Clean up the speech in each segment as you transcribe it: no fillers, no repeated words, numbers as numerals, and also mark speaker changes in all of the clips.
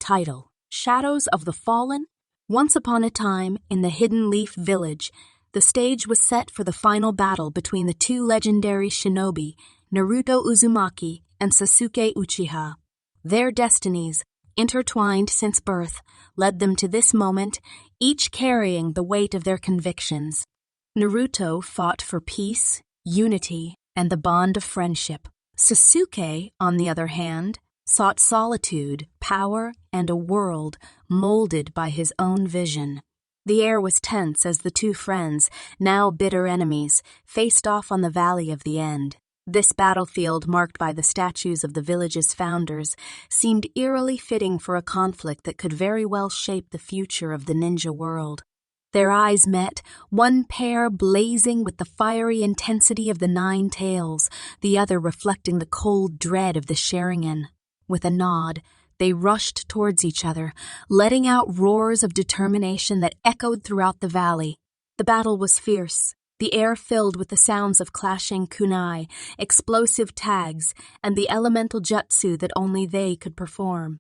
Speaker 1: Title: Shadows of the Fallen. Once upon a time, in the Hidden Leaf Village, the stage was set for the final battle between the two legendary shinobi, Naruto Uzumaki and Sasuke Uchiha. Their destinies, intertwined since birth, led them to this moment, each carrying the weight of their convictions. Naruto fought for peace, unity, and the bond of friendship. Sasuke, on the other hand, sought solitude, power, and a world molded by his own vision. The air was tense as the two friends, now bitter enemies, faced off on the Valley of the End. This battlefield, marked by the statues of the village's founders, seemed eerily fitting for a conflict that could very well shape the future of the ninja world. Their eyes met, one pair blazing with the fiery intensity of the Nine Tails, the other reflecting the cold dread of the Sharingan. With a nod, they rushed towards each other, letting out roars of determination that echoed throughout the valley. The battle was fierce, the air filled with the sounds of clashing kunai, explosive tags, and the elemental jutsu that only they could perform.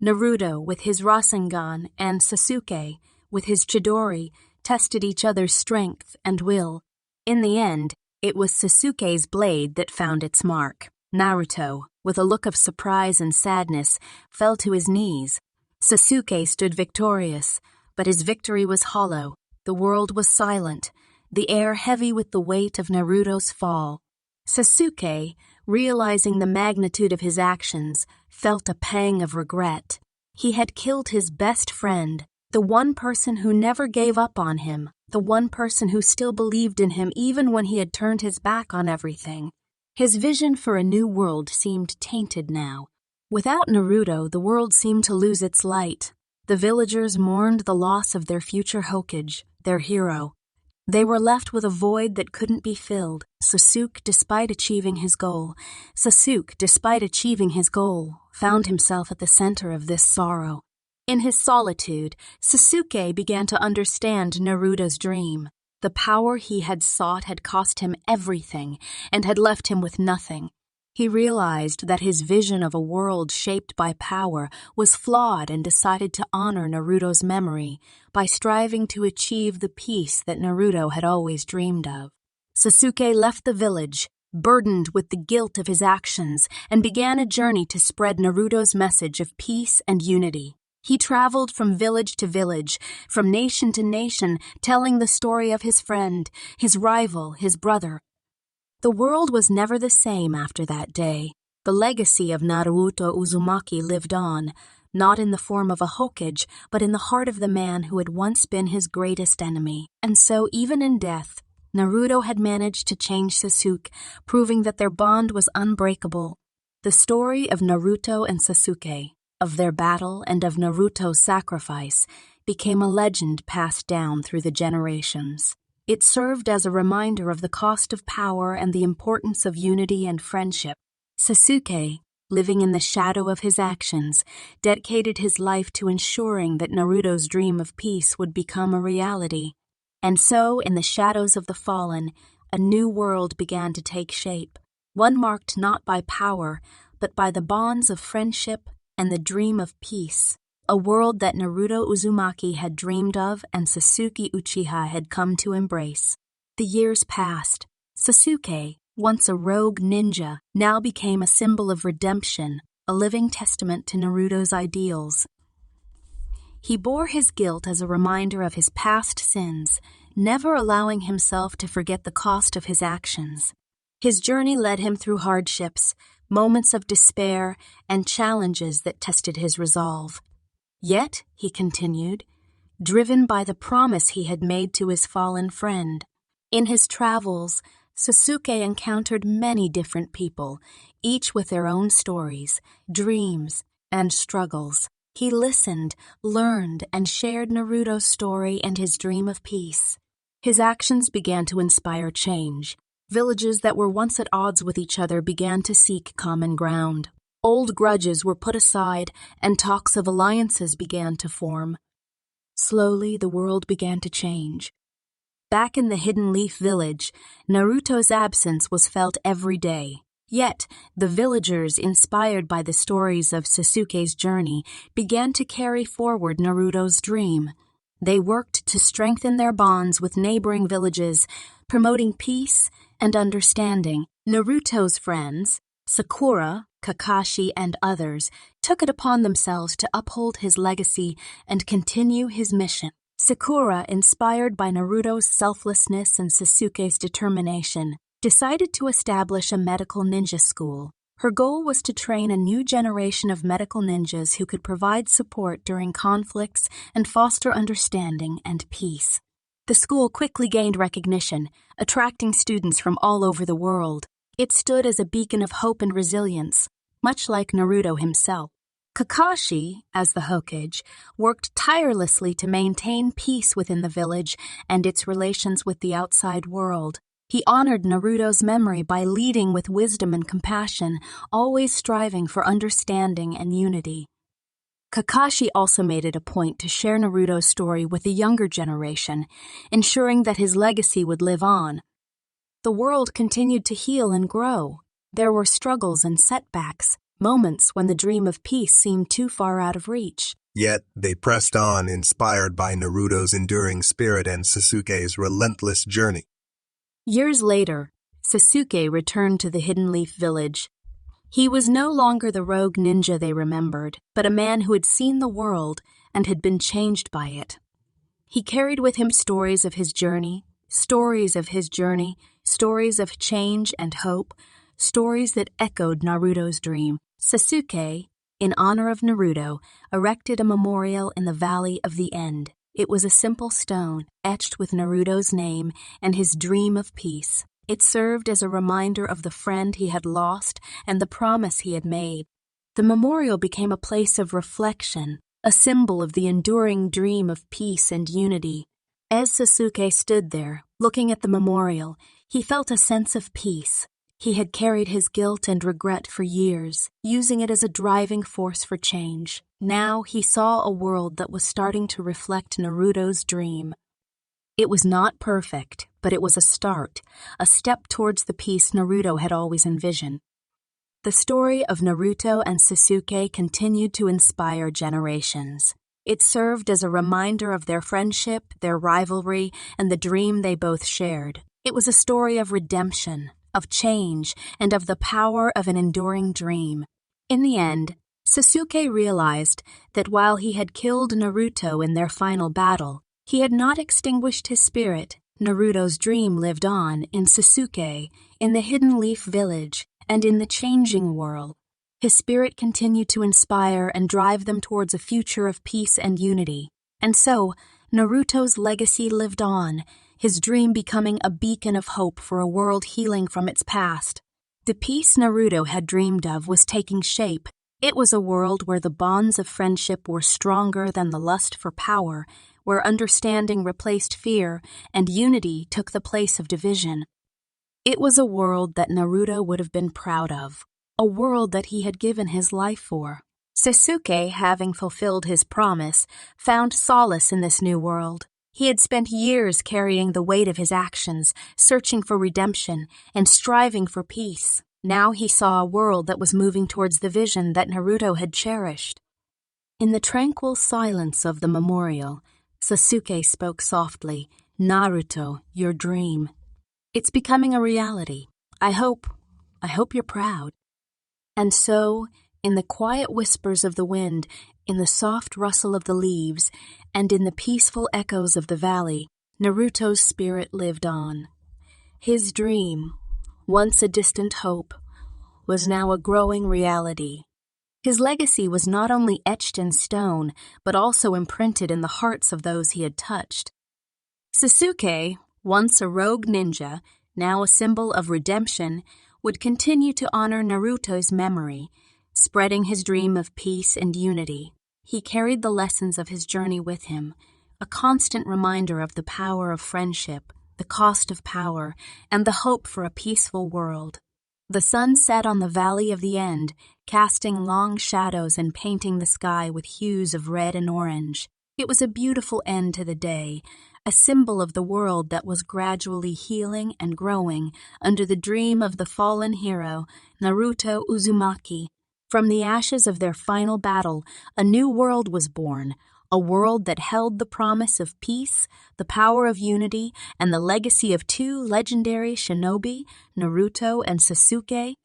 Speaker 1: Naruto, with his Rasengan, and Sasuke, with his Chidori, tested each other's strength and will. In the end, it was Sasuke's blade that found its mark. Naruto, with a look of surprise and sadness, fell to his knees. Sasuke stood victorious, but his victory was hollow. The world was silent, the air heavy with the weight of Naruto's fall. Sasuke, realizing the magnitude of his actions, felt a pang of regret. He had killed his best friend, the one person who never gave up on him, the one person who still believed in him even when he had turned his back on everything. His vision for a new world seemed tainted now. Without Naruto, the world seemed to lose its light. The villagers mourned the loss of their future Hokage, their hero. They were left with a void that couldn't be filled. Sasuke, despite achieving his goal, found himself at the center of this sorrow. In his solitude, Sasuke began to understand Naruto's dream. The power he had sought had cost him everything and had left him with nothing. He realized that his vision of a world shaped by power was flawed and decided to honor Naruto's memory by striving to achieve the peace that Naruto had always dreamed of. Sasuke left the village, burdened with the guilt of his actions, and began a journey to spread Naruto's message of peace and unity. He traveled from village to village, from nation to nation, telling the story of his friend, his rival, his brother. The world was never the same after that day. The legacy of Naruto Uzumaki lived on, not in the form of a Hokage, but in the heart of the man who had once been his greatest enemy. And so, even in death, Naruto had managed to change Sasuke, proving that their bond was unbreakable. The story of Naruto and Sasuke, of their battle and of Naruto's sacrifice, became a legend passed down through the generations. It served as a reminder of the cost of power and the importance of unity and friendship. Sasuke, living in the shadow of his actions, dedicated his life to ensuring that Naruto's dream of peace would become a reality. And so, in the shadows of the fallen, a new world began to take shape, one marked not by power, but by the bonds of friendship and the dream of peace. A world that Naruto Uzumaki had dreamed of and Sasuke Uchiha had come to embrace. The years passed. Sasuke, once a rogue ninja, now became a symbol of redemption, a living testament to Naruto's ideals. He bore his guilt as a reminder of his past sins, never allowing himself to forget the cost of his actions. His journey led him through hardships, moments of despair, and challenges that tested his resolve. Yet, he continued, driven by the promise he had made to his fallen friend. In his travels, Sasuke encountered many different people, each with their own stories, dreams, and struggles. He listened, learned, and shared Naruto's story and his dream of peace. His actions began to inspire change. Villages that were once at odds with each other began to seek common ground. Old grudges were put aside, and talks of alliances began to form. Slowly, the world began to change. Back in the Hidden Leaf Village, Naruto's absence was felt every day. Yet, the villagers, inspired by the stories of Sasuke's journey, began to carry forward Naruto's dream. They worked to strengthen their bonds with neighboring villages, promoting peace and understanding. Naruto's friends, Sakura, Kakashi, and others, took it upon themselves to uphold his legacy and continue his mission. Sakura, inspired by Naruto's selflessness and Sasuke's determination, decided to establish a medical ninja school. Her goal was to train a new generation of medical ninjas who could provide support during conflicts and foster understanding and peace. The school quickly gained recognition, attracting students from all over the world. It stood as a beacon of hope and resilience, much like Naruto himself. Kakashi, as the Hokage, worked tirelessly to maintain peace within the village and its relations with the outside world. He honored Naruto's memory by leading with wisdom and compassion, always striving for understanding and unity. Kakashi also made it a point to share Naruto's story with the younger generation, ensuring that his legacy would live on. The world continued to heal and grow. There were struggles and setbacks, moments when the dream of peace seemed too far out of reach.
Speaker 2: Yet they pressed on, inspired by Naruto's enduring spirit and Sasuke's relentless journey.
Speaker 1: Years later, Sasuke returned to the Hidden Leaf Village. He was no longer the rogue ninja they remembered, but a man who had seen the world and had been changed by it. He carried with him stories of his journey, stories of change and hope, stories that echoed Naruto's dream. Sasuke, in honor of Naruto, erected a memorial in the Valley of the End. It was a simple stone, etched with Naruto's name and his dream of peace. It served as a reminder of the friend he had lost and the promise he had made. The memorial became a place of reflection, a symbol of the enduring dream of peace and unity. As Sasuke stood there, looking at the memorial, he felt a sense of peace. He had carried his guilt and regret for years, using it as a driving force for change. Now he saw a world that was starting to reflect Naruto's dream. It was not perfect, but it was a start, a step towards the peace Naruto had always envisioned. The story of Naruto and Sasuke continued to inspire generations. It served as a reminder of their friendship, their rivalry, and the dream they both shared. It was a story of redemption, of change, and of the power of an enduring dream. In the end, Sasuke realized that while he had killed Naruto in their final battle, he had not extinguished his spirit. Naruto's dream lived on in Sasuke, in the Hidden Leaf Village, and in the changing world. His spirit continued to inspire and drive them towards a future of peace and unity. And so, Naruto's legacy lived on, his dream becoming a beacon of hope for a world healing from its past. The peace Naruto had dreamed of was taking shape. It was a world where the bonds of friendship were stronger than the lust for power, where understanding replaced fear and unity took the place of division. It was a world that Naruto would have been proud of, a world that he had given his life for. Sasuke, having fulfilled his promise, found solace in this new world. He had spent years carrying the weight of his actions, searching for redemption and striving for peace. Now he saw a world that was moving towards the vision that Naruto had cherished. In the tranquil silence of the memorial, Sasuke spoke softly, "Naruto, your dream. It's becoming a reality. I hope you're proud." And so, in the quiet whispers of the wind, in the soft rustle of the leaves, and in the peaceful echoes of the valley, Naruto's spirit lived on. His dream, once a distant hope, was now a growing reality. His legacy was not only etched in stone, but also imprinted in the hearts of those he had touched. Sasuke, once a rogue ninja, now a symbol of redemption, would continue to honor Naruto's memory, spreading his dream of peace and unity. He carried the lessons of his journey with him, a constant reminder of the power of friendship, the cost of power, and the hope for a peaceful world. The sun set on the Valley of the End, casting long shadows and painting the sky with hues of red and orange. It was a beautiful end to the day, a symbol of the world that was gradually healing and growing under the dream of the fallen hero, Naruto Uzumaki. From the ashes of their final battle, a new world was born, a world that held the promise of peace, the power of unity, and the legacy of two legendary shinobi, Naruto and Sasuke.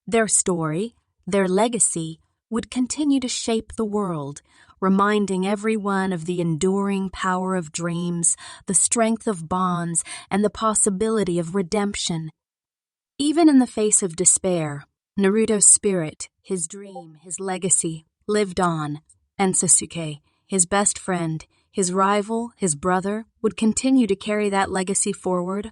Speaker 1: Their story, their legacy, would continue to shape the world, reminding everyone of the enduring power of dreams, the strength of bonds, and the possibility of redemption. Even in the face of despair, Naruto's spirit, his dream, his legacy, lived on, and Sasuke, his best friend, his rival, his brother, would continue to carry that legacy forward,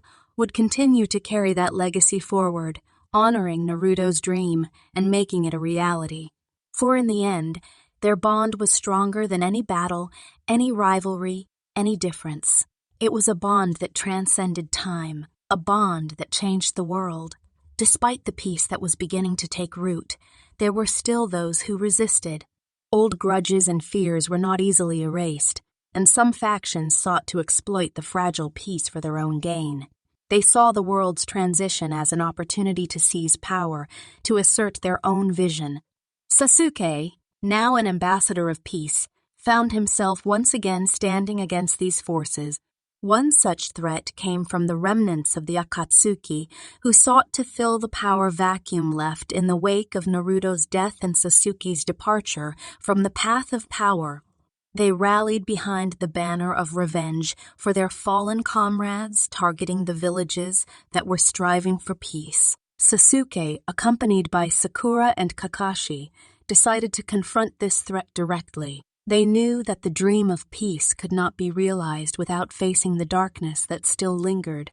Speaker 1: honoring Naruto's dream and making it a reality. For in the end, their bond was stronger than any battle, any rivalry, any difference. It was a bond that transcended time, a bond that changed the world. Despite the peace that was beginning to take root, there were still those who resisted. Old grudges and fears were not easily erased, and some factions sought to exploit the fragile peace for their own gain. They saw the world's transition as an opportunity to seize power, to assert their own vision. Sasuke, now an ambassador of peace, found himself once again standing against these forces. One such threat came from the remnants of the Akatsuki, who sought to fill the power vacuum left in the wake of Naruto's death and Sasuke's departure from the path of power. They rallied behind the banner of revenge for their fallen comrades, targeting the villages that were striving for peace. Sasuke, accompanied by Sakura and Kakashi, decided to confront this threat directly. They knew that the dream of peace could not be realized without facing the darkness that still lingered.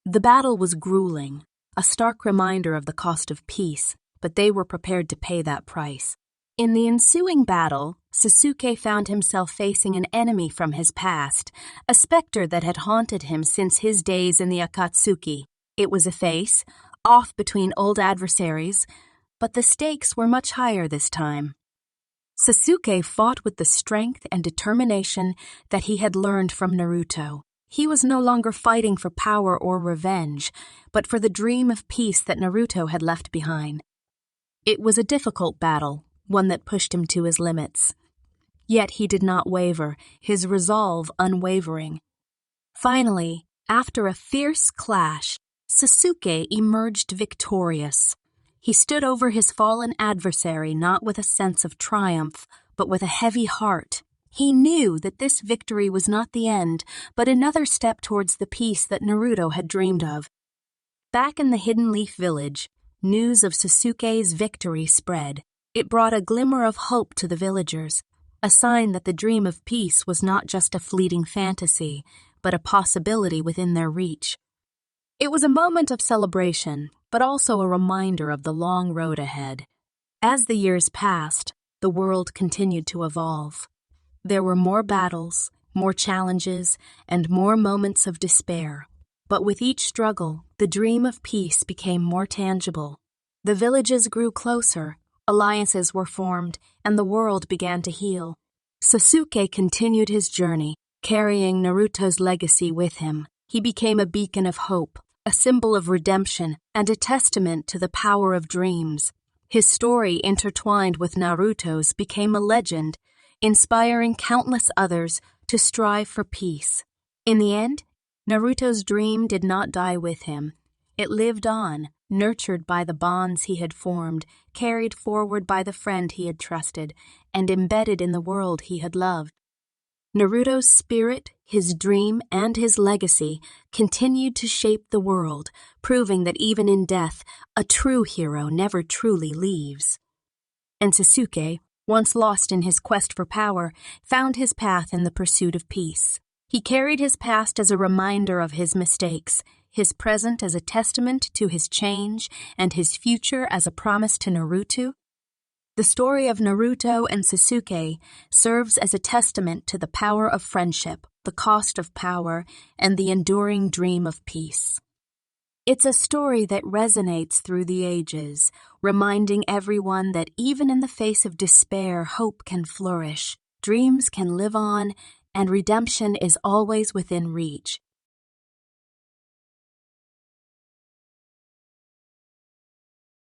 Speaker 1: The battle was grueling, a stark reminder of the cost of peace, but they were prepared to pay that price. In the ensuing battle, Sasuke found himself facing an enemy from his past, a specter that had haunted him since his days in the Akatsuki. It was a face, off between old adversaries, but the stakes were much higher this time. Sasuke fought with the strength and determination that he had learned from Naruto. He was no longer fighting for power or revenge, but for the dream of peace that Naruto had left behind. It was a difficult battle, one that pushed him to his limits. Yet he did not waver, his resolve unwavering. Finally, after a fierce clash, Sasuke emerged victorious. He stood over his fallen adversary not with a sense of triumph, but with a heavy heart. He knew that this victory was not the end, but another step towards the peace that Naruto had dreamed of. Back in the Hidden Leaf Village, news of Sasuke's victory spread. It brought a glimmer of hope to the villagers, a sign that the dream of peace was not just a fleeting fantasy, but a possibility within their reach. It was a moment of celebration, but also a reminder of the long road ahead. As the years passed, the world continued to evolve. There were more battles, more challenges, and more moments of despair. But with each struggle, the dream of peace became more tangible. The villages grew closer, alliances were formed, and the world began to heal. Sasuke continued his journey, carrying Naruto's legacy with him. He became a beacon of hope, a symbol of redemption, and a testament to the power of dreams. His story, intertwined with Naruto's, became a legend, inspiring countless others to strive for peace. In the end, Naruto's dream did not die with him. It lived on, nurtured by the bonds he had formed, carried forward by the friend he had trusted, and embedded in the world he had loved. Naruto's spirit, his dream, and his legacy continued to shape the world, proving that even in death, a true hero never truly leaves. And Sasuke, once lost in his quest for power, found his path in the pursuit of peace. He carried his past as a reminder of his mistakes, his present as a testament to his change, and his future as a promise to Naruto. The story of Naruto and Sasuke serves as a testament to the power of friendship, the cost of power, and the enduring dream of peace. It's a story that resonates through the ages, reminding everyone that even in the face of despair, hope can flourish, dreams can live on, and redemption is always within reach.